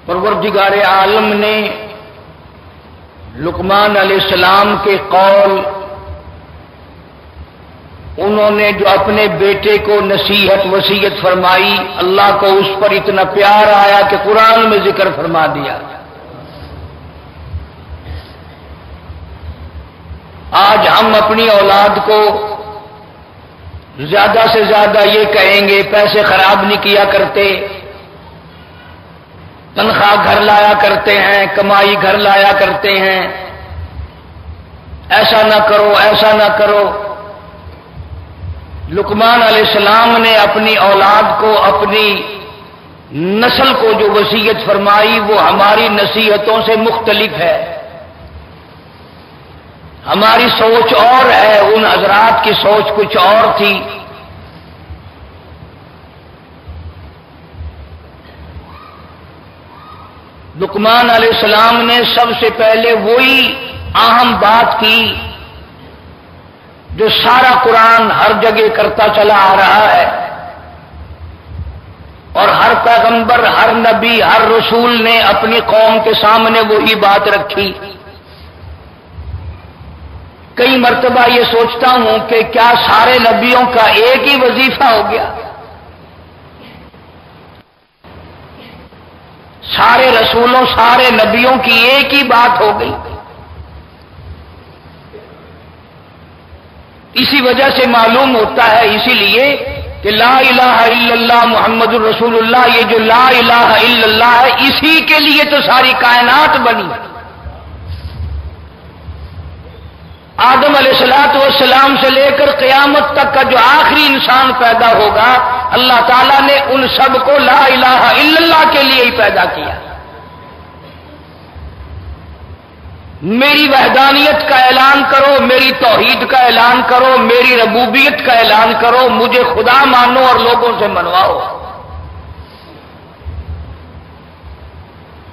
پروردگار عالم نے لقمان علیہ السلام کے قول، انہوں نے جو اپنے بیٹے کو نصیحت وصیت فرمائی، اللہ کو اس پر اتنا پیار آیا کہ قرآن میں ذکر فرما دیا۔ آج ہم اپنی اولاد کو زیادہ سے زیادہ یہ کہیں گے پیسے خراب نہیں کیا کرتے، تنخواہ گھر لایا کرتے ہیں، کمائی گھر لایا کرتے ہیں، ایسا نہ کرو ایسا نہ کرو۔ لقمان علیہ السلام نے اپنی اولاد کو، اپنی نسل کو جو وصیت فرمائی وہ ہماری نصیحتوں سے مختلف ہے۔ ہماری سوچ اور ہے، ان حضرات کی سوچ کچھ اور تھی۔ لقمان علیہ السلام نے سب سے پہلے وہی اہم بات کی جو سارا قرآن ہر جگہ کرتا چلا آ رہا ہے، اور ہر پیغمبر، ہر نبی، ہر رسول نے اپنی قوم کے سامنے وہی بات رکھی۔ کئی مرتبہ یہ سوچتا ہوں کہ کیا سارے نبیوں کا ایک ہی وظیفہ ہو گیا؟ سارے رسولوں، سارے نبیوں کی ایک ہی بات ہو گئی؟ اسی وجہ سے معلوم ہوتا ہے، اسی لیے کہ لا الہ الا اللہ محمد الرسول اللہ، یہ جو لا الہ الا اللہ ہے، اسی کے لیے تو ساری کائنات بنی۔ آدم علیہ السلام سے لے کر قیامت تک کا جو آخری انسان پیدا ہوگا، اللہ تعالیٰ نے ان سب کو لا الہ الا اللہ کے لیے ہی پیدا کیا۔ میری وحدانیت کا اعلان کرو، میری توحید کا اعلان کرو، میری ربوبیت کا اعلان کرو، مجھے خدا مانو اور لوگوں سے منواؤ۔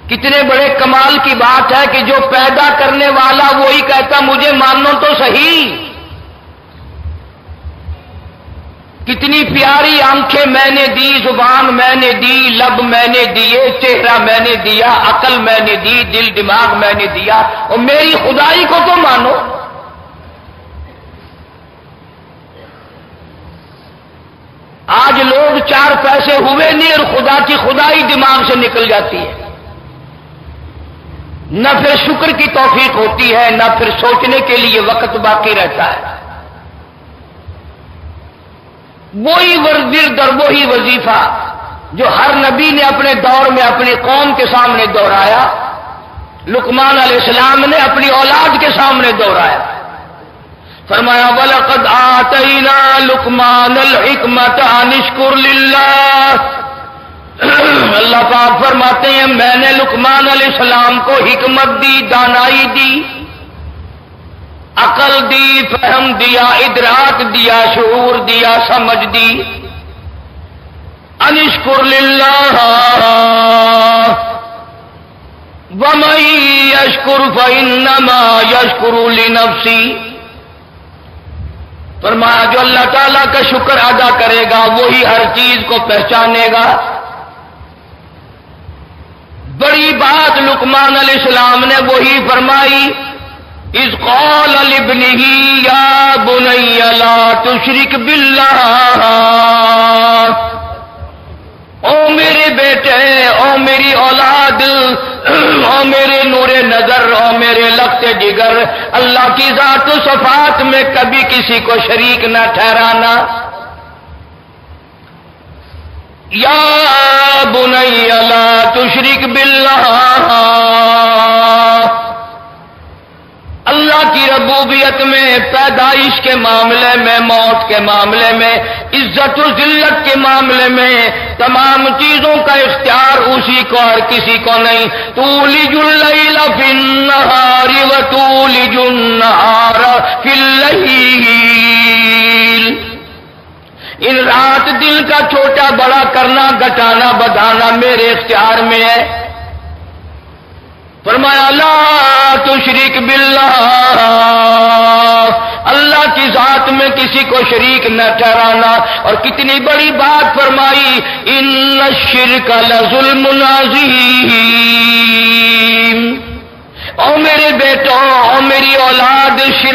کتنے بڑے کمال کی بات ہے کہ جو پیدا کرنے والا وہی کہتا مجھے مانو تو صحیح۔ کتنی پیاری آنکھیں میں نے دی، زبان میں نے دی، لب میں نے دیے، چہرہ میں نے دیا، عقل میں نے دی، دل دماغ میں نے دیا، اور میری خدائی کو تو مانو۔ آج لوگ چار پیسے ہوئے نہیں اور خدا کی خدائی دماغ سے نکل جاتی ہے۔ نہ پھر شکر کی توفیق ہوتی ہے، نہ پھر سوچنے کے لیے وقت باقی رہتا ہے۔ وہی ورد اور وہی وظیفہ جو ہر نبی نے اپنے دور میں اپنی قوم کے سامنے دہرایا، لقمان علیہ السلام نے اپنی اولاد کے سامنے دہرایا۔ فرمایا وَلَقَدْ آتَيْنَا لُقْمَانَ الْحِكْمَةَ أَنِ اشْكُرْ لِلَّهِ۔ اللہ پاک فرماتے ہیں میں نے لقمان علیہ السلام کو حکمت دی، دانائی دی، عقل دی، فہم دیا، ادراک دیا، شعور دیا، سمجھ دی۔ ان اشکر للہ ومن یشکر فانما یشکر لنفسی۔ فرمایا جو اللہ تعالیٰ کا شکر ادا کرے گا وہی ہر چیز کو پہچانے گا۔ بڑی بات لقمان علیہ السلام نے وہی فرمائی، اذ قال لابنہ یا بنی لا تشرک باللہ۔ او میرے بیٹے، او میری اولاد، او میرے نور نظر، او میرے لخت جگر، اللہ کی ذات و صفات میں کبھی کسی کو شریک نہ ٹھہرانا۔ یا بنی لا تشرک باللہ۔ اللہ کی ربوبیت میں، پیدائش کے معاملے میں، موت کے معاملے میں، عزت و ذلت کے معاملے میں تمام چیزوں کا اختیار اسی کو اور کسی کو نہیں۔ تولج اللیل فی النہار وتولج النہار فی اللیل۔ ان رات دن کا چھوٹا بڑا کرنا، گھٹانا بڑھانا میرے اختیار میں ہے۔ فرمایا لا تشرک باللہ، اللہ کی ذات میں کسی کو شریک نہ ٹھہرانا۔ اور کتنی بڑی بات فرمائی، ان الشرک لظلم عظیم۔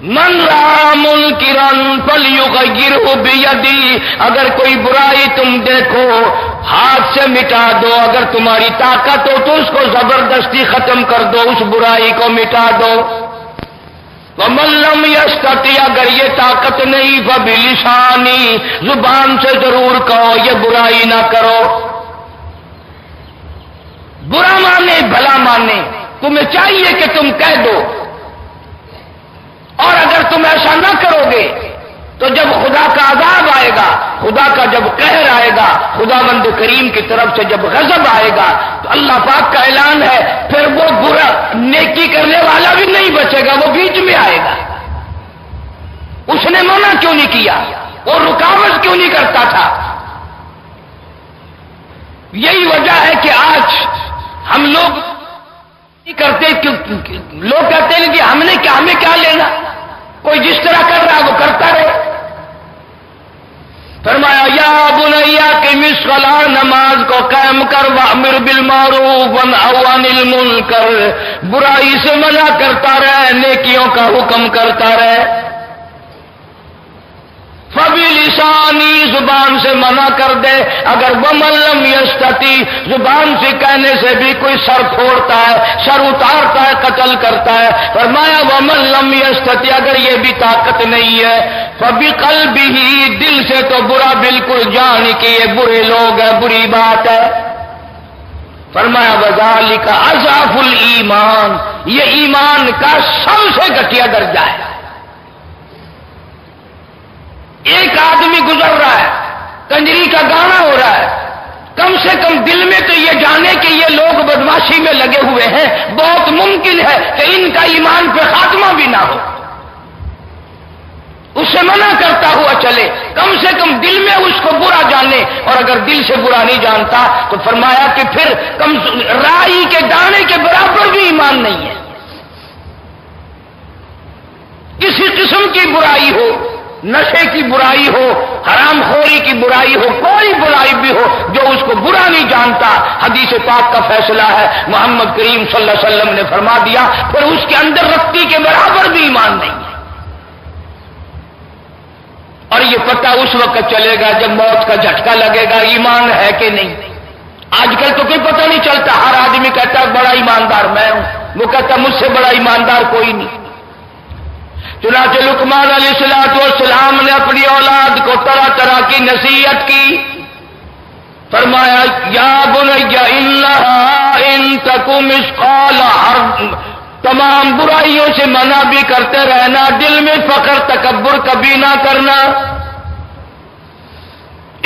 من را منکرن فلیغیرہ بیدی، اگر کوئی برائی تم دیکھو ہاتھ سے مٹا دو، اگر تمہاری طاقت ہو تو اس کو زبردستی ختم کر دو، اس برائی کو مٹا دو۔ ومن لم یستطع، اگر یہ طاقت نہیں فبلسانی، زبان سے ضرور کہو یہ برائی نہ کرو۔ برا مانے بھلا مانے، تمہیں چاہیے کہ تم کہہ دو، اور اگر تم ایسا نہ کرو گے تو جب خدا کا عذاب آئے گا، خدا کا جب قہر آئے گا، خدا بند کریم کی طرف سے جب غضب آئے گا تو اللہ پاک کا اعلان ہے پھر وہ برا نیکی کرنے والا بھی نہیں بچے گا، وہ بیچ میں آئے گا۔ اس نے منع کیوں نہیں کیا، وہ رکاوٹ کیوں نہیں کرتا تھا؟ یہی وجہ ہے کہ آج ہم لوگ کرتے، لوگ کہتے ہیں کہ ہمیں کیا لینا، کوئی جس طرح کر رہا ہے وہ کرتا رہے۔ فرمایا یا بنیا کہ مصلاح، نماز کو قائم کر، وامر بالمعروف وانہی عن المنکر، برائی سے منع کرتا رہے، نیکیوں کا حکم کرتا رہے۔ فبلسانی، زبان سے منع کر دے، اگر ومن لم یستطع، زبان سے کہنے سے بھی کوئی سر پھوڑتا ہے، سر اتارتا ہے، قتل کرتا ہے۔ فرمایا ومن لم یستطع، اگر یہ بھی طاقت نہیں ہے، فبقلبہ، دل سے تو برا بالکل جان کہ یہ برے لوگ ہیں، بری بات ہے۔ فرمایا وذالک اضعف الایمان، یہ ایمان کا سب سے گھٹیا درجہ ہے۔ ایک آدمی گزر رہا ہے، کنجری کا گانا ہو رہا ہے، کم سے کم دل میں تو یہ جانے کہ یہ لوگ بدماشی میں لگے ہوئے ہیں، بہت ممکن ہے کہ ان کا ایمان پہ خاتمہ بھی نہ ہو، اسے منع کرتا ہوا چلے، کم سے کم دل میں اس کو برا جانے، اور اگر دل سے برا نہیں جانتا تو فرمایا کہ پھر رائی کے دانے کے برابر بھی ایمان نہیں ہے۔ کسی قسم کی برائی ہو، نشے کی برائی ہو، حرام خوری کی برائی ہو، کوئی برائی بھی ہو، جو اس کو برا نہیں جانتا، حدیث پاک کا فیصلہ ہے، محمد کریم صلی اللہ علیہ وسلم نے فرما دیا پھر اس کے اندر رتی کے برابر بھی ایمان نہیں ہے۔ اور یہ پتہ اس وقت چلے گا جب موت کا جھٹکا لگے گا ایمان ہے کہ نہیں۔ آج کل تو کوئی پتہ نہیں چلتا، ہر آدمی کہتا ہے بڑا ایماندار میں ہوں، وہ کہتا مجھ سے بڑا ایماندار کوئی نہیں۔ چنانچہ لقمان علیہ السلام نے اپنی اولاد کو طرح طرح کی نصیحت کی، فرمایا یا بنی انہا ان تک مثقال حرب، تمام برائیوں سے منع بھی کرتے رہنا، دل میں فخر تکبر کبھی نہ کرنا۔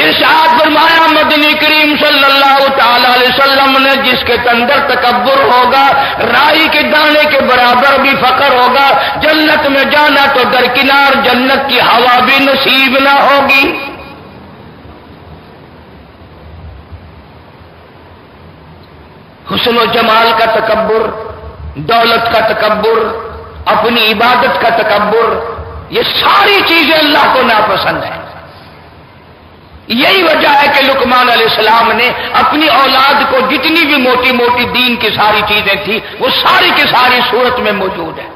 ارشاد فرمایا مدنی کریم صلی اللہ تعالی علیہ وسلم نے جس کے اندر تکبر ہوگا، رائی کے دانے کے برابر بھی فخر ہوگا، جنت میں جانا تو درکنار جنت کی ہوا بھی نصیب نہ ہوگی۔ حسن و جمال کا تکبر، دولت کا تکبر، اپنی عبادت کا تکبر، یہ ساری چیزیں اللہ کو ناپسند ہیں۔ یہی وجہ ہے کہ لقمان علیہ السلام نے اپنی اولاد کو جتنی بھی موٹی موٹی دین کی ساری چیزیں تھیں وہ ساری کی ساری صورت میں موجود ہے۔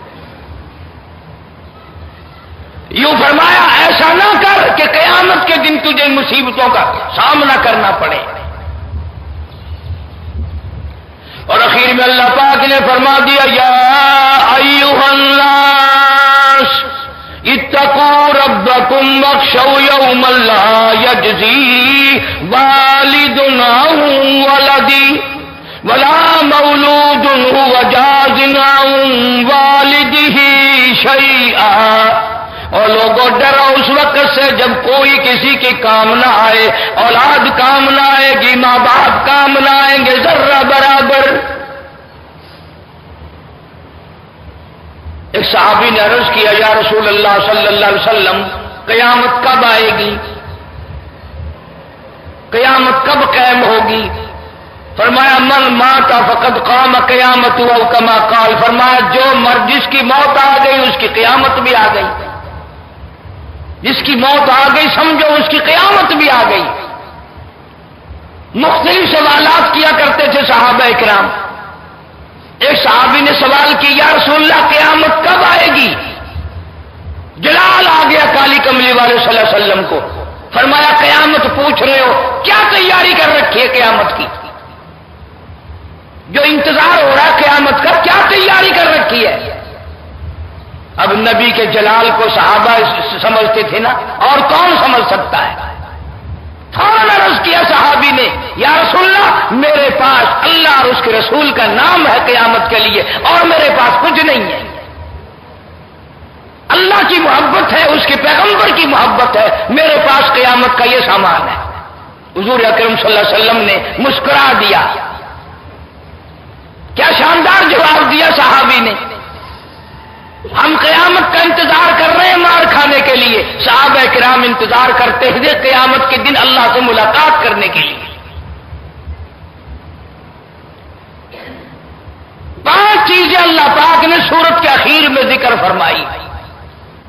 یوں فرمایا ایسا نہ کر کہ قیامت کے دن تجھے مصیبتوں کا سامنا کرنا پڑے۔ اور اخیر میں اللہ پاک نے فرما دیا یا ایھا الناس اتقوا ربکم واخشوا یوما لا یجزی والد عن ولدی ولا مولود هو جاز عن والدہ شیئا، اور لوگوں ڈرو اس وقت سے جب کوئی کسی کے کام نہ آئے، اولاد کام نہ آئے گی، ماں باپ کام نہ آئیں گے ذرہ برابر۔ ایک صحابی نے عرض کیا یا رسول اللہ صلی اللہ علیہ وسلم قیامت کب آئے گی، قیامت کب قائم ہوگی؟ فرمایا من مات فقد قام قیامت او کما قال، فرمایا جو مرد جس کی موت آ گئی اس کی قیامت بھی آ گئی، جس کی موت آ گئی سمجھو اس کی قیامت بھی آ گئی۔ مختلف سوالات کیا کرتے تھے صحابہ کرام۔ ایک صحابی نے سوال کیا یا رسول اللہ قیامت کب آئے گی؟ علی کملی والے صلی اللہ علیہ وسلم کو، فرمایا قیامت پوچھ رہے ہو، کیا تیاری کر رکھی ہے قیامت کی؟ جو انتظار ہو رہا ہے قیامت کا، کیا تیاری کر رکھی ہے؟ اب نبی کے جلال کو صحابہ سمجھتے تھے نا، اور کون سمجھ سکتا ہے؟ فوراً عرض کیا صحابی نے، یا رسول اللہ میرے پاس اللہ اور اس کے رسول کا نام ہے قیامت کے لیے، اور میرے پاس کچھ نہیں ہے۔ اللہ کی محبت ہے، اس کے پیغمبر کی محبت ہے، میرے پاس قیامت کا یہ سامان ہے۔ حضور اکرم صلی اللہ علیہ وسلم نے مسکرا دیا۔ کیا شاندار جواب دیا صحابی نے، ہم قیامت کا انتظار کر رہے ہیں مار کھانے کے لیے، صحابہ کرام انتظار کرتے ہوئے قیامت کے دن اللہ سے ملاقات کرنے کے لیے۔ 5 چیزیں اللہ پاک نے سورت کے اخیر میں ذکر فرمائی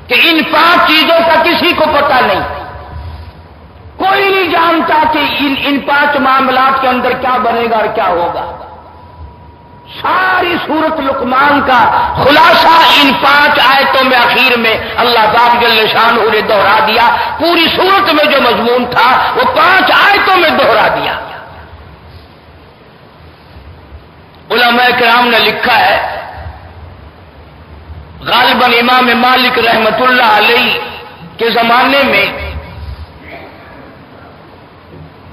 کہ ان 5 چیزوں کا کسی کو پتہ نہیں، کوئی نہیں جانتا کہ ان 5 معاملات کے اندر کیا بنے گا اور کیا ہوگا۔ ساری سورت لقمان کا خلاصہ ان 5 آیتوں میں اخیر میں اللہ پاک جل شانہ نے دوہرا دیا۔ پوری سورت میں جو مضمون تھا وہ 5 آیتوں میں دوہرا دیا۔ علماء کرام نے لکھا ہے، غالباً امام مالک رحمت اللہ علیہ کے زمانے میں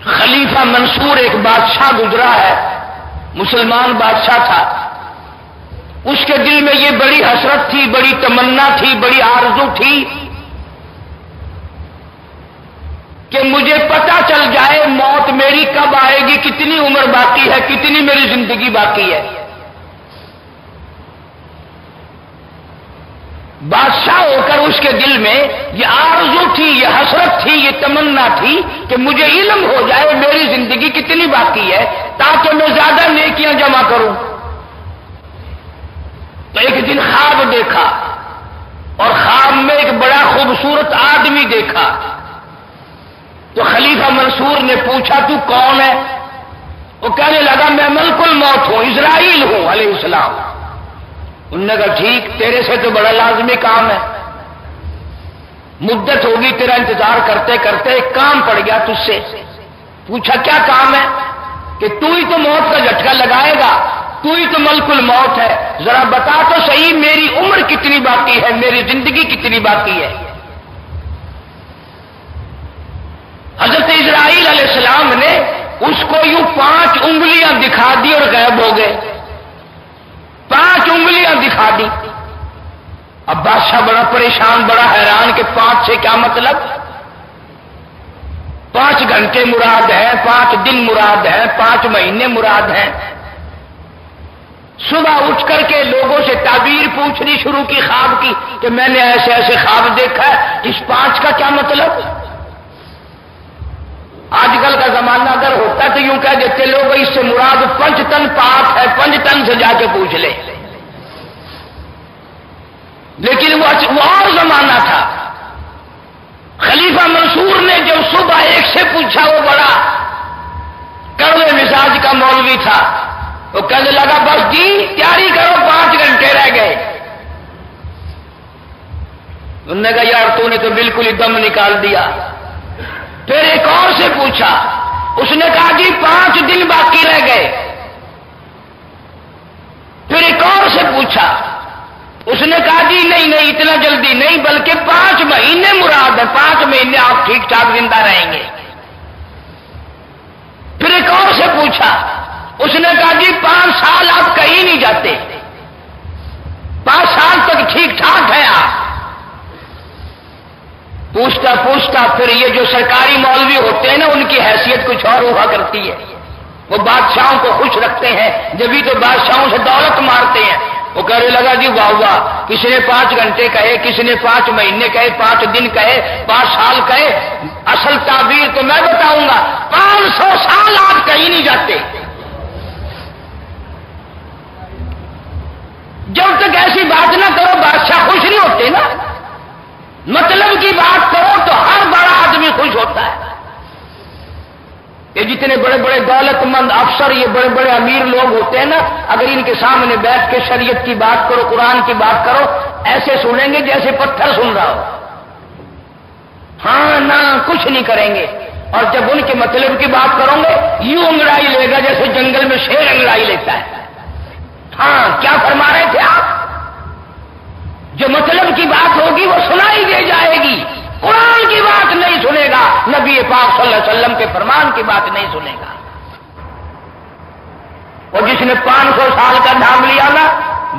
خلیفہ منصور ایک بادشاہ گزرا ہے، مسلمان بادشاہ تھا۔ اس کے دل میں یہ بڑی حسرت تھی، بڑی تمنا تھی، بڑی آرزو تھی کہ مجھے پتہ چل جائے موت میری کب آئے گی، کتنی عمر باقی ہے، کتنی میری زندگی باقی ہے۔ بادشاہ ہو کر اس کے دل میں یہ آرزو تھی، یہ حسرت تھی، یہ تمنا تھی کہ مجھے علم ہو جائے میری زندگی کتنی باقی ہے تاکہ میں زیادہ نیکیاں جمع کروں۔ تو ایک دن خواب دیکھا اور خواب میں ایک بڑا خوبصورت آدمی دیکھا۔ تو خلیفہ منصور نے پوچھا تو کون ہے؟ وہ کہنے لگا میں ملک الموت ہوں، اسرائیل ہوں علیہ السلام۔ انہوں نے کہا ٹھیک، تیرے سے تو بڑا لازمی کام ہے، مدت ہوگی تیرا انتظار کرتے کرتے، ایک کام پڑ گیا تجھ سے۔ پوچھا کیا کام ہے؟ کہ تو ہی تو موت کا جھٹکا لگائے گا، تو ہی تو ملک الموت ہے، ذرا بتا تو صحیح میری عمر کتنی باقی ہے، میری زندگی کتنی باقی ہے۔ حضرت اسرائیل علیہ السلام نے اس کو یوں 5 انگلیاں دکھا دی اور غائب ہو گئے۔ 5 انگلیاں دکھا دی۔ اب بادشاہ بڑا پریشان، بڑا حیران کہ 5 سے کیا مطلب؟ 5 گھنٹے مراد ہیں، 5 دن مراد ہیں، 5 مہینے مراد ہیں۔ صبح اٹھ کر کے لوگوں سے تعبیر پوچھنی شروع کی خواب کی کہ میں نے ایسے ایسے خواب دیکھا ہے، اس 5 کا کیا مطلب؟ آج کل کا زمانہ اگر ہوتا تو یوں کہہ دیتے لوگ اس سے مراد 5 تن پاک ہے، 5 تن سے جا کے پوچھ لے۔ لیکن وہ اور زمانہ تھا۔ خلیفہ منصور نے جب صبح ایک سے پوچھا، وہ بڑا کڑوے مزاج کا مولوی تھا، وہ کہنے لگا بس جی تیاری کرو، 5 گھنٹے رہ گئے۔ انہوں نے کہا یار تو نے تو بالکل ہی دم نکال دیا۔ پھر ایک اور سے پوچھا، اس نے کہا جی 5 دن باقی رہ گئے۔ پھر ایک اور سے پوچھا، اس نے کہا جی نہیں نہیں اتنا جلدی نہیں، بلکہ 5 مہینے مراد ہے، 5 مہینے آپ ٹھیک ٹھاک زندہ رہیں گے۔ پھر ایک اور سے پوچھا، اس نے کہا جی 5 سال آپ کہیں نہیں جاتے، 5 سال تک ٹھیک ٹھاک ہے آپ۔ پوچھتا پوچھتا پھر یہ جو سرکاری مولوی ہوتے ہیں نا، ان کی حیثیت کچھ اور ہوا کرتی ہے، وہ بادشاہوں کو خوش رکھتے ہیں، جبھی تو بادشاہوں سے دولت مارتے ہیں۔ وہ کہنے لگا جی واہ واہ، کسی نے 5 گھنٹے کہے، کسی نے 5 مہینے کہے، 5 دن کہے، 5 سال کہے، اصل تعبیر تو میں بتاؤں گا، 500 سال آپ کہیں نہیں جاتے۔ جب تک ایسی بات نہ کرو بادشاہ خوش نہیں ہوتے نا، مطلب کی بات کرو تو ہر بڑا آدمی خوش ہوتا ہے۔ یہ جتنے بڑے بڑے دولت مند افسر، یہ بڑے بڑے امیر لوگ ہوتے ہیں نا، اگر ان کے سامنے بیٹھ کے شریعت کی بات کرو، قرآن کی بات کرو، ایسے سنیں گے جیسے پتھر سن رہا ہو۔ کچھ نہیں کریں گے، اور جب ان کے مطلب کی بات کرو گے یوں انگڑائی لے گا جیسے جنگل میں شیر انگڑائی لیتا ہے۔ ہاں کیا فرما رہے تھے آپ؟ جو مطلب کی بات ہوگی وہ سنائی دے جائے گی، قرآن کی بات نہیں سنے گا، نبی پاک صلی اللہ علیہ وسلم کے فرمان کی بات نہیں سنے گا۔ اور جس نے 500 سال کا نام لیا نا،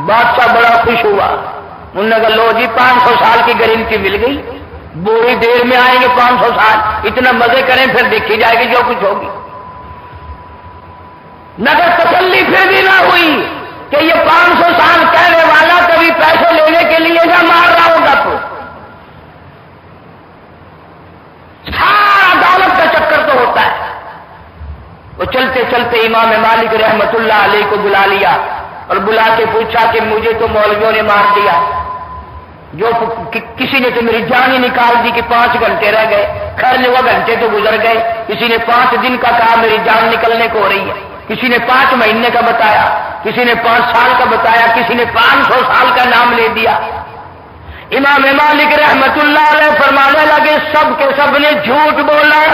بادشاہ بڑا خوش ہوا، انہوں نے کہا لو جی 500 سال کی گارنٹی مل گئی، بڑی دیر میں آئیں گے 500 سال، اتنا مزے کریں پھر دیکھی جائے گی جو کچھ ہوگی۔ نگر تسلی پھر بھی نہ ہوئی کہ یہ 500 سال کہنے والا کبھی پیسے لینے کے لیے نہ مار رہا ہوگا، تو سارا عدالت کا چکر تو ہوتا ہے۔ وہ چلتے چلتے امام مالک رحمت اللہ علیہ کو بلا لیا اور بلا کے پوچھا کہ مجھے تو مولویوں نے مار دیا، جو کسی نے تو میری جان ہی نکال دی کہ 5 گھنٹے رہ گئے، خیر وہ گھنٹے تو گزر گئے، کسی نے 5 دن کا کہا میری جان نکلنے کو ہو رہی ہے، کسی نے 5 مہینے کا بتایا، کسی نے 5 سال کا بتایا، کسی نے 500 سال کا نام لے دیا۔ امام مالک رحمت اللہ علیہ فرمانے لگے سب کے سب نے جھوٹ بولا،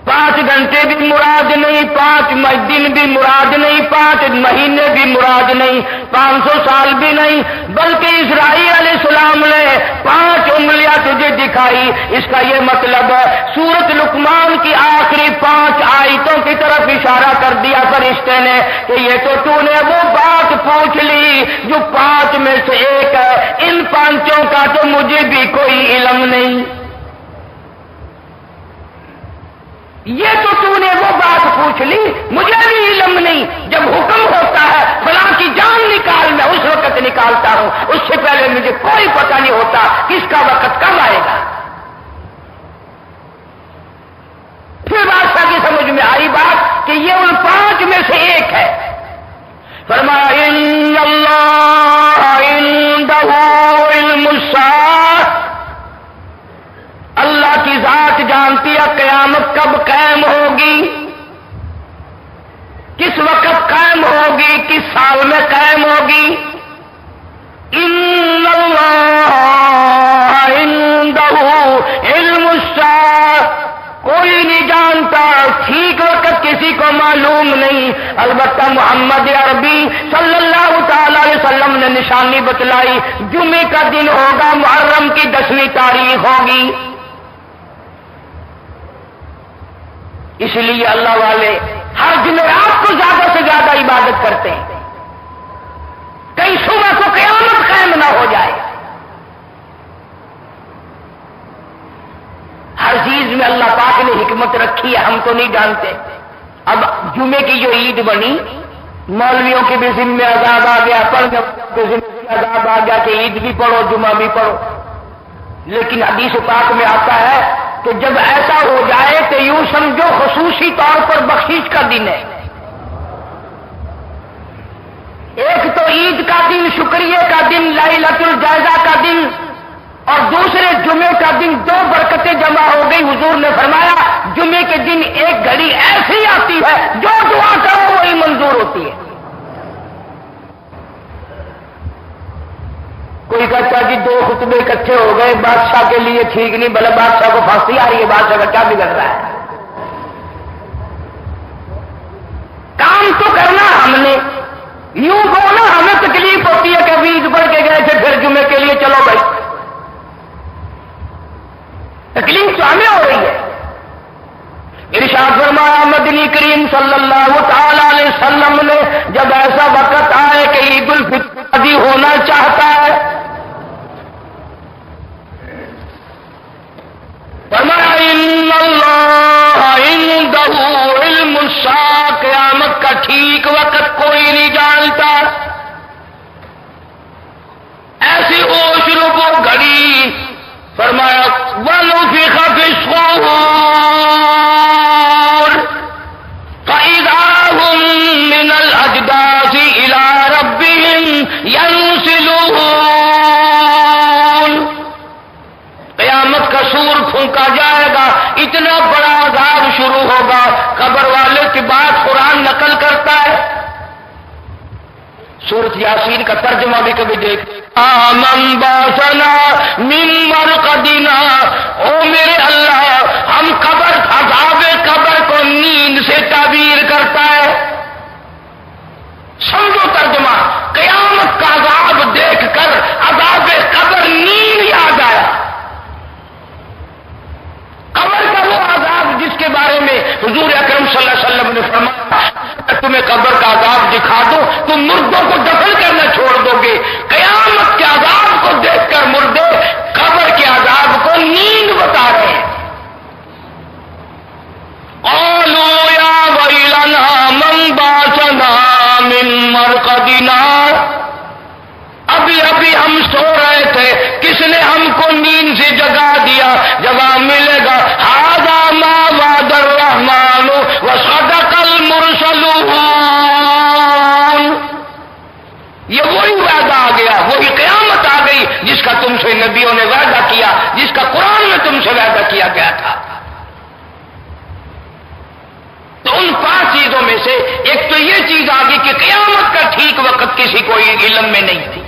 5 گھنٹے بھی مراد نہیں، 5 دن بھی مراد نہیں، 5 مہینے بھی مراد نہیں، 500 سال بھی نہیں، بلکہ اسرائیل علیہ السلام نے 5 انگلیاں تجھے دکھائی، اس کا یہ مطلب ہے سورۃ لقمان کی آخری 5 آیتوں کی طرف اشارہ کر دیا فرشتے نے کہ یہ تو نے وہ بات پوچھ لی جو 5 میں سے ایک ہے، ان 5 کا تو مجھے بھی کوئی علم نہیں۔ یہ تو نے وہ بات پوچھ لی، مجھے بھی علم نہیں، جب حکم ہوتا ہے فلاں کی جان نکال میں اس وقت نکالتا ہوں، اس سے پہلے مجھے کوئی پتہ نہیں ہوتا کس کا وقت کب آئے گا۔ پھر بادشاہ کی سمجھ میں آئی بات کہ یہ ان 5 میں سے ایک ہے۔ فرمایا ان اللہ عندہ علم الساعۃ، اللہ کی ذات جانتی ہے قیامت کب قائم ہوگی، کس وقت قائم ہوگی، کس سال میں قائم ہوگی۔ ان اللہ عندہ علم الساعۃ، کوئی نہیں جانتا، ٹھیک وقت کسی کو معلوم نہیں، البتہ محمد عربی صلی اللہ تعالی علیہ وسلم نے نشانی بتلائی، جمعے کا دن ہوگا، محرم کی 10ویں تاریخ ہوگی۔ اس لیے اللہ والے ہر جمعرات کو زیادہ سے زیادہ عبادت کرتے ہیں، کئی صبح کو قیامت قائم نہ ہو جائے۔ ہر چیز میں اللہ پاک نے حکمت رکھی ہے، ہم تو نہیں جانتے۔ اب جمعے کی جو عید بنی، مولویوں کے بھی ذمہ عذاب آ گیا، پڑھنے کے ذمہ عذاب آ گیا کہ عید بھی پڑھو جمعہ بھی پڑھو، لیکن حدیث پاک میں آتا ہے کہ جب ایسا ہو جائے تو یوں سمجھو خصوصی طور پر بخشش کا دن ہے۔ ایک تو عید کا دن، شکریہ کا دن، لیلۃ الجائزہ کا دن، اور دوسرے جمعے کا دن، 2 برکتیں جمع ہو گئی۔ حضور نے فرمایا جمعے کے دن ایک گھڑی ایسی آتی ہے جو دعا کرو وہی منظور ہوتی ہے۔ کوئی کہتا کہ 2 خطبے اکٹھے ہو گئے، بادشاہ کے لیے ٹھیک نہیں، بھلے بادشاہ کو پھانسی آ رہی ہے، بادشاہ کا کیا بگڑ رہا ہے؟ کام تو کرنا ہم نے، یوں بولنا ہمیں تکلیف ہوتی ہے کہ ابھی عید پڑھ کے گئے تھے پھر جمعے کے لیے چلو بھائی، تکلیف تو ہمیں ہو رہی ہے۔ ارشاد فرمایا مدنی کریم صلی اللہ تعالی علیہ وسلم نے جب ایسا وقت آئے کہ عید الفطر ہونا چاہتا ہے، فرمایا ان اللہ عندہ علم الساعۃ، قیامت کا ٹھیک وقت کوئی نہیں جانتا۔ ایسی ہوش رکو گھڑی، فرمایا وَنُفِخَ فِي الصُّورِ فَإِذَا هُم مِّنَ الْأَجْدَاثِ إِلَىٰ رَبِّهِمْ يَنسِلُونَ، قیامت کا سور پھونکا جائے گا، اتنا بڑا عذاب شروع ہوگا۔ قبر والے کی بات قرآن نقل کرتا ہے، سورۃ یاسین کا ترجمہ بھی کبھی دیکھ، آمن باسنا من مرقدنا، او نبیوں نے وعدہ کیا، جس کا قرآن میں تم سے وعدہ کیا گیا تھا۔ تو ان 5 چیزوں میں سے ایک تو یہ چیز آ گئی کہ قیامت کا ٹھیک وقت کسی کو علم میں نہیں تھی،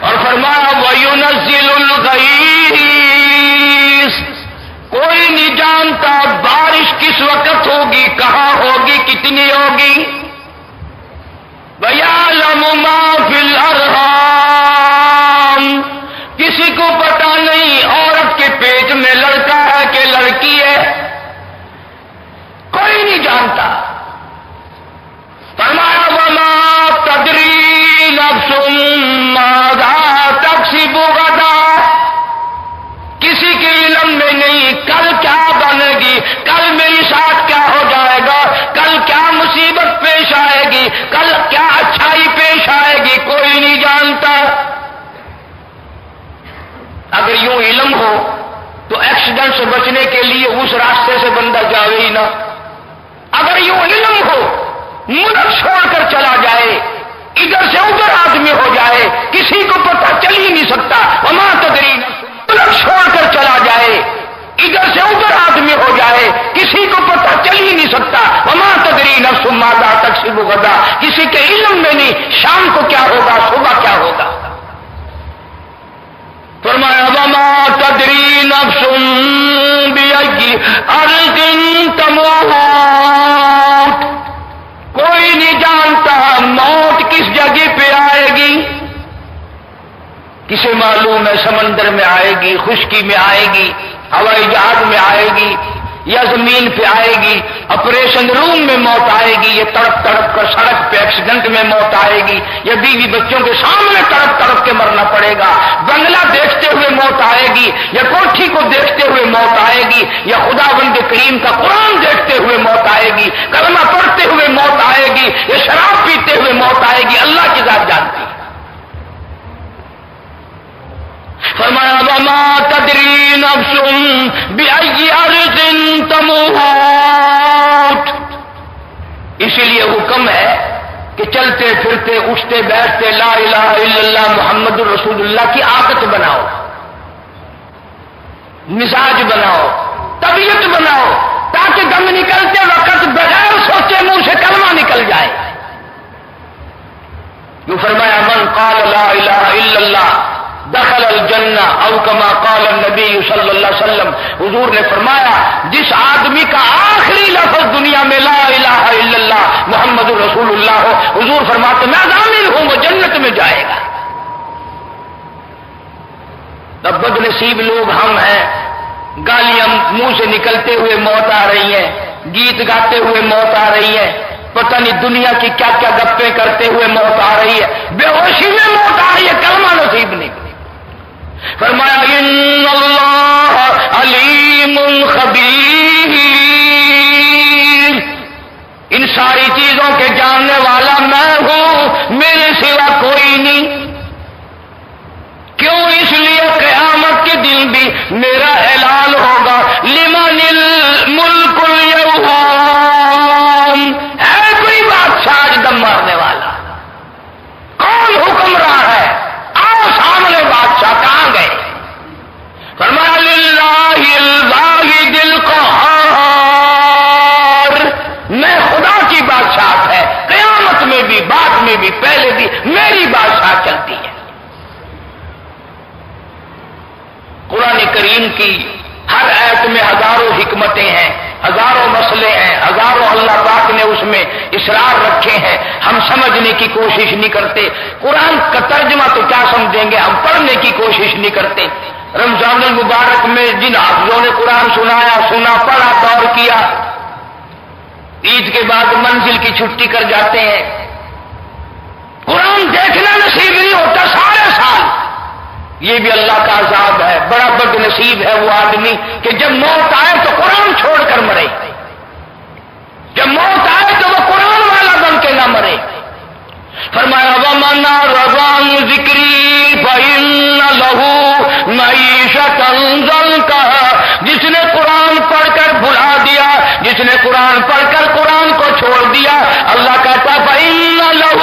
اور فرمایا وَيُنَزِّلُ الْغَيْثَ، کوئی نہیں جانتا بارش کس وقت ہوگی، کہاں ہوگی، کتنی ہوگی۔ وَيَعْلَمُ مَا فِي الْأَرْحَامِ، کسی کو پتا نہیں عورت کے پیٹ میں لڑکا ہے کہ لڑکی ہے، کوئی نہیں جانتا۔ فرمایا وَمَا تَدْرِي نَفْسٌ مَاذَا تَكْسِبُ غَدًا، کسی کے علم میں نہیں کل کیا بنے گی، کل میری ساتھ کیا ہو جائے گا، کل کیا مصیبت پیش آئے گی، کل کیا اچھائی پیش آئے گی، کوئی نہیں جانتا۔ اگر یوں علم ہو تو ایکسیڈنٹ سے بچنے کے لیے اس راستے سے بندہ جاوے ہی نہ۔ اگر یوں علم ہو ملک چھوڑ کر چلا جائے، ادھر سے ادھر آدمی ہو جائے، کسی کو پتہ چل ہی نہیں سکتا۔ وما تدری ملک چھوڑ کر چلا جائے، ادھر سے ادھر آدمی ہو جائے، کسی کو پتہ چل ہی نہیں سکتا۔ وما تدری نفس ماذا تکسب غدا، کسی کے علم میں نہیں شام کو کیا ہوگا، صبح کیا ہوگا۔ فرمایا وما تدری نفس بأي أرض تموت، کوئی نہیں جانتا موت کس جگہ پہ آئے گی۔ کسے معلوم ہے سمندر میں آئے گی، خشکی میں آئے گی، ہوائی جہاز میں آئے گی، یا زمین پہ آئے گی، آپریشن روم میں موت آئے گی، یا تڑپ تڑپ کر سڑک پہ ایکسیڈنٹ میں موت آئے گی، یا بیوی بچوں کے سامنے تڑپ تڑپ کے مرنا پڑے گا، بنگلہ دیکھتے ہوئے موت آئے گی، یا کوٹھی کو دیکھتے ہوئے موت آئے گی، یا خداوند کریم کا قرآن دیکھتے ہوئے موت آئے گی، کلمہ پڑھتے ہوئے موت آئے گی، یا شراب پیتے ہوئے موت آئے گی، اللہ کی ذات جانتی ہے۔ فرمایا وما تدری نفس بأي أرض تموت، اسی لیے حکم ہے کہ چلتے پھرتے اٹھتے بیٹھتے لا الہ الا اللہ محمد الرسول اللہ کی عادت بناؤ، مزاج بناؤ، طبیعت بناؤ، تاکہ دم نکلتے وقت بغیر سوچے منہ سے کلمہ نکل جائے۔ جو فرمایا من قال لا الہ الا اللہ دخل الجنہ او کما قال النبی صلی اللہ علیہ وسلم، حضور نے فرمایا جس آدمی کا آخری لفظ دنیا میں لا الہ الا اللہ محمد رسول اللہ ہو، حضور فرماتے میں ضامن ہوں وہ جنت میں جائے گا۔ تب بد نصیب لوگ ہم ہیں، گالیاں منہ سے نکلتے ہوئے موت آ رہی ہیں، گیت گاتے ہوئے موت آ رہی ہے، پتہ نہیں دنیا کی کیا کیا گپیں کرتے ہوئے موت آ رہی ہے، بے ہوشی میں موت آ رہی ہے، کلمہ نصیب نہیں۔ فرمایا ان اللہ علیم خبیر، ان ساری چیزوں کے جاننے والا میں ہوں، میرے سوا کوئی نہیں۔ کیوں؟ اس لیے قیامت کے دن بھی میرا اعلان ہوگا لمن الملک اليوم، ہے کوئی بادشاہ آج دم مارنے والا؟ کون حکمراں ہے؟ آؤ سامنے بادشاہ کہاں گئے؟ فرمایا للہ الواحد القہار، میں خدا کی بادشاہت ہے، قیامت میں بھی بعد میں بھی پہلے بھی میری بادشاہ چلتی ہے۔ قرآن کریم کی ہر آیت میں ہزاروں حکمتیں ہیں، ہزاروں مسئلے ہیں، ہزاروں اللہ پاک نے اس میں اسرار رکھے ہیں، ہم سمجھنے کی کوشش نہیں کرتے۔ قرآن کا ترجمہ تو کیا سمجھیں گے، ہم پڑھنے کی کوشش نہیں کرتے۔ رمضان المبارک میں جن حافظوں نے قرآن سنایا، سنا، پڑھا، دور کیا، عید کے بعد منزل کی چھٹی کر جاتے ہیں، قرآن دیکھنا نصیب نہیں ہوتا سارے سال۔ یہ بھی اللہ کا عذاب ہے، بڑا بد نصیب ہے وہ آدمی کہ جب موت آئے تو قرآن چھوڑ کر مرے، جب موت آئے تو وہ قرآن والا بن کے نہ مرے۔ فرمایا وَمَنْ أَعْرَضَ عَنْ ذِكْرِي فَإِنَّ لَهُ مَعِيشَةً ضَنْكًا، جس نے قرآن پڑھ کر بھلا دیا، جس نے قرآن پڑھ کر قرآن کو چھوڑ دیا، اللہ کہتا فَإِنَّ لَهُ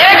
1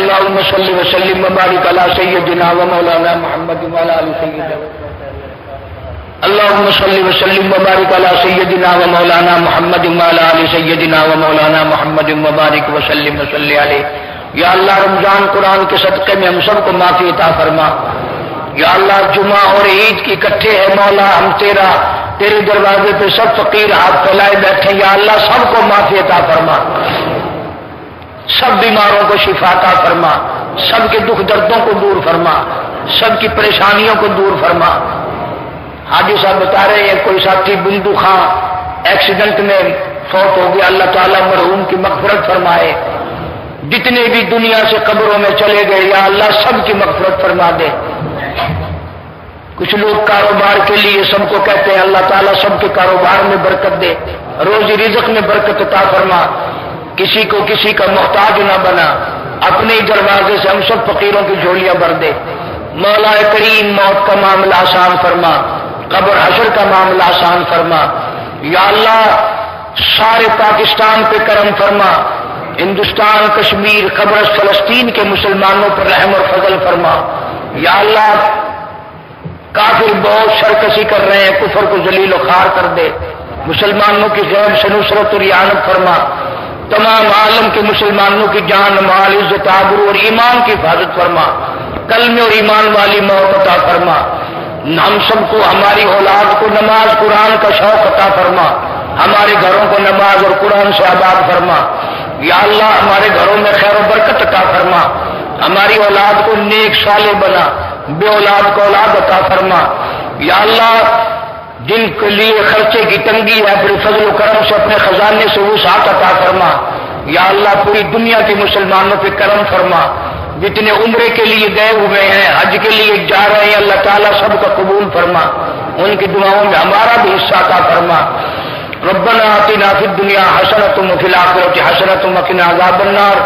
اللهم صل وسلم وبارك على سيدنا ومولانا محمد وعلى آل سيدنا اللهم صل وسلم وبارك على سيدنا ومولانا محمد وعلى آل سيدنا ومولانا محمد وبارك وسلم وصلی علیہ. یا اللہ رمضان قرآن کے صدقے میں ہم سب کو معافی عطا فرما. یا اللہ جمعہ اور عید کی اکٹھے ہے مولا، ہم تیرے دروازے پہ سب فقیر ہاتھ پھیلائے بیٹھے. یا اللہ سب کو معافی عطا فرما، سب بیماروں کو شفا عطا فرما، سب کے دکھ دردوں کو دور فرما، سب کی پریشانیوں کو دور فرما. حاجی صاحب بتا رہے ہیں کوئی ساتھی بندو خان ایکسیڈنٹ میں فوت ہو گیا. اللہ تعالیٰ مرحوم کی مغفرت فرمائے. جتنے بھی دنیا سے قبروں میں چلے گئے یا اللہ سب کی مغفرت فرما دے. کچھ لوگ کاروبار کے لیے سب کو کہتے ہیں اللہ تعالیٰ سب کے کاروبار میں برکت دے، روزی رزق میں برکت عطا فرما، کسی کو کسی کا محتاج نہ بنا. اپنے ہی دروازے سے ہم سب فقیروں کی جھولیاں بھر دے. مولا کریم موت کا معاملہ آسان فرما، قبر حشر کا معاملہ آسان فرما. یا اللہ سارے پاکستان پہ کرم فرما، ہندوستان، کشمیر، قبرص، فلسطین کے مسلمانوں پر رحم اور فضل فرما. یا اللہ کافر بہت سرکشی کر رہے ہیں، کفر کو ذلیل و خوار کر دے. مسلمانوں کی غیب سے نصرت اور اعانت فرما. تمام عالم کے مسلمانوں کی جان، مال، عزت، آبرو اور ایمان کی حفاظت فرما. کلمے اور ایمان والی موت عطا فرما. ہم سب کو، ہماری اولاد کو نماز قرآن کا شوق عطا فرما. ہمارے گھروں کو نماز اور قرآن سے آباد فرما. یا اللہ ہمارے گھروں میں خیر و برکت عطا فرما. ہماری اولاد کو نیک صالح بنا، بے اولاد کو اولاد عطا فرما. یا اللہ جن کے لیے خرچے کی تنگی ہے اپنے فضل و کرم سے اپنے خزانے سے وسعت عطا فرما. یا اللہ پوری دنیا کے مسلمانوں پہ کرم فرما. جتنے عمرے کے لیے گئے ہوئے ہیں، حج کے لیے جا رہے ہیں، اللہ تعالیٰ سب کا قبول فرما. ان کی دعاؤں میں ہمارا بھی حصہ عطا فرما. ربنا آتنا فی الدنیا حسنۃ وفی الآخرۃ حسنۃ وقنا عذاب النار.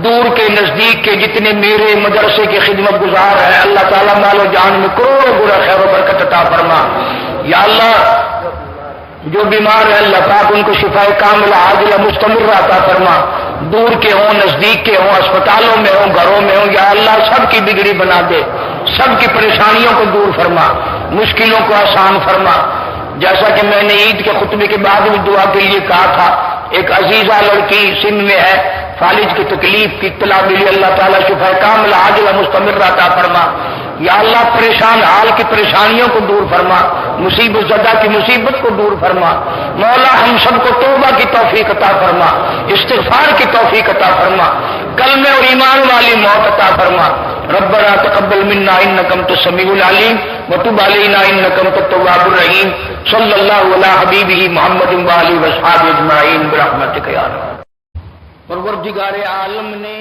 دور کے نزدیک کے جتنے میرے مدرسے کے خدمت گزار ہیں اللہ تعالیٰ مال و جان میں کروڑوں گنا خیر و برکت عطا فرما. یا اللہ جو بیمار ہیں اللہ پاک ان کو شفائے کاملہ عاجلہ مستمرہ عطا فرما. دور کے ہوں، نزدیک کے ہوں، اسپتالوں میں ہوں، گھروں میں ہوں، یا اللہ سب کی بگڑی بنا دے. سب کی پریشانیوں کو دور فرما، مشکلوں کو آسان فرما. جیسا کہ میں نے عید کے خطبے کے بعد بھی دعا کے لیے کہا تھا، ایک عزیزہ لڑکی سندھ میں ہے، فالج کی تکلیف کی اطلاع ملی. اللہ تعالیٰ شفا کاملہ عاجلہ مستمرہ عطا فرما. یا اللہ پریشان حال کی پریشانیوں کو دور فرما، مصیبت زدہ کی مصیبت کو دور فرما. مولا ہم سب کو توبہ کی توفیق عطا فرما، استغفار کی توفیق عطا فرما، کلمے اور ایمان والی موت عطا فرما. ربنا تقبل منا انک انت السمیع العلیم وتب علینا انک انت التواب الرحیم. صلی اللہ علی حبیبہ محمد وآلہ وصحبہ اجمعین برحمتک یا رب. پروردگار عالم نے